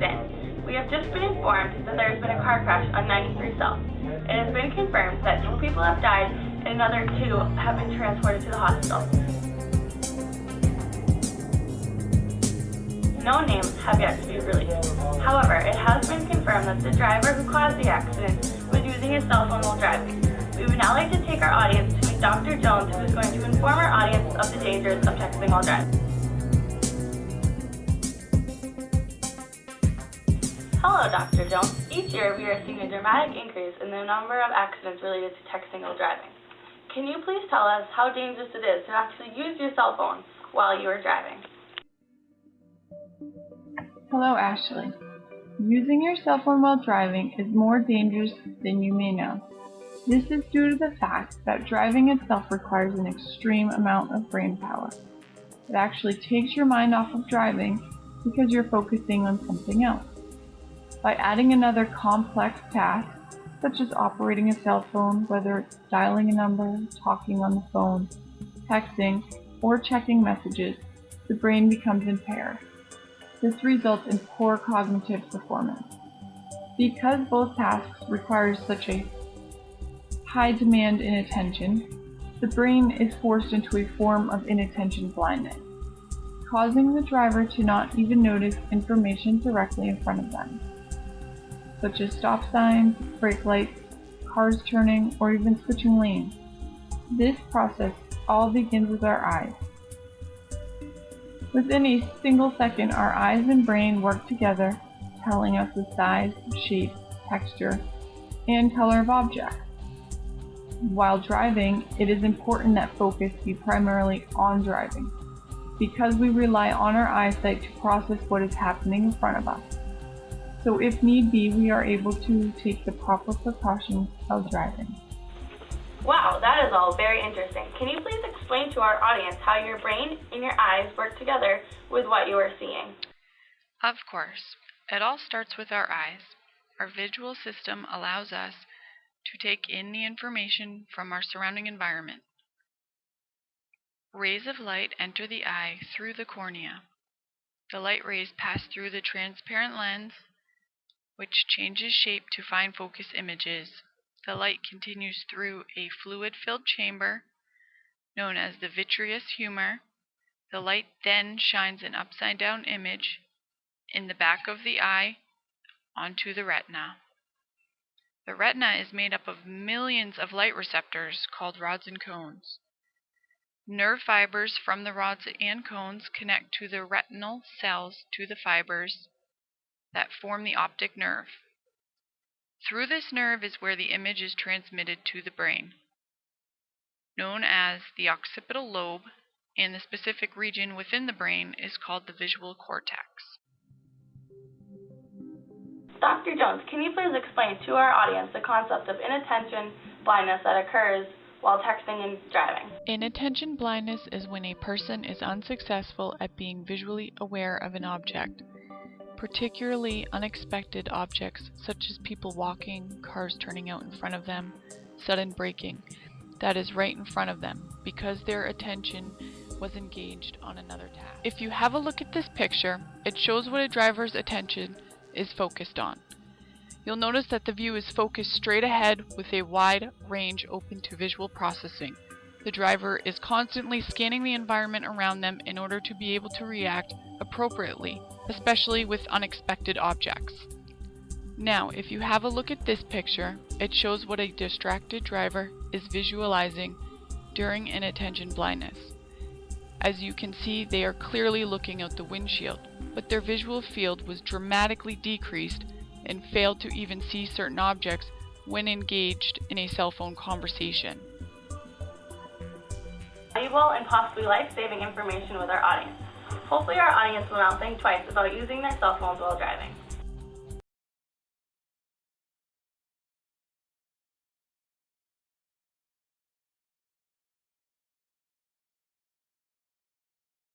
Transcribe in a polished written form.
in. We have just been informed that there has been a car crash on 93 South. It has been confirmed that 2 people have died and another 2 have been transported to the hospital. No names have yet to be released. However, it has been confirmed that the driver who caused the accident was using his cell phone while driving. We would now like to take our audience to meet Dr. Jones, who is going to inform our audience of the dangers of texting while driving. Hello, Dr. Jones. Each year we are seeing a dramatic increase in the number of accidents related to texting while driving. Can you please tell us how dangerous it is to actually use your cell phone while you are driving? Hello, Ashley. Using your cell phone while driving is more dangerous than you may know. This is due to the fact that driving itself requires an extreme amount of brain power. It actually takes your mind off of driving because you're focusing on something else. By adding another complex task, such as operating a cell phone, whether it's dialing a number, talking on the phone, texting, or checking messages, the brain becomes impaired. This results in poor cognitive performance. Because both tasks require such a high demand in attention, the brain is forced into a form of inattention blindness, causing the driver to not even notice information directly in front of them, such as stop signs, brake lights, cars turning, or even switching lanes. This process all begins with our eyes. Within a single second, our eyes and brain work together, telling us the size, shape, texture, and color of objects. While driving, it is important that focus be primarily on driving, because we rely on our eyesight to process what is happening in front of us. So if need be, we are able to take the proper precautions of driving. Wow, that is all very interesting. Can you please explain to our audience how your brain and your eyes work together with what you are seeing? Of course. It all starts with our eyes. Our visual system allows us to take in the information from our surrounding environment. Rays of light enter the eye through the cornea. The light rays pass through the transparent lens, which changes shape to fine focus images. The light continues through a fluid-filled chamber known as the vitreous humor. The light then shines an upside-down image in the back of the eye onto the retina. The retina is made up of millions of light receptors called rods and cones. Nerve fibers from the rods and cones connect to the retinal cells to the fibers that form the optic nerve. Through this nerve is where the image is transmitted to the brain, known as the occipital lobe, and the specific region within the brain is called the visual cortex. Dr. Jones, can you please explain to our audience the concept of inattention blindness that occurs while texting and driving? Inattention blindness is when a person is unsuccessful at being visually aware of an object, particularly unexpected objects such as people walking, cars turning out in front of them, sudden braking that is right in front of them because their attention was engaged on another task. If you have a look at this picture, it shows what a driver's attention is focused on. You'll notice that the view is focused straight ahead with a wide range open to visual processing. The driver is constantly scanning the environment around them in order to be able to react appropriately, especially with unexpected objects. Now, if you have a look at this picture, it shows what a distracted driver is visualizing during inattention blindness. As you can see, they are clearly looking out the windshield, but their visual field was dramatically decreased and failed to even see certain objects when engaged in a cell phone conversation. Valuable and possibly life-saving information with our audience. Hopefully our audience will now think twice about using their cell phones while driving.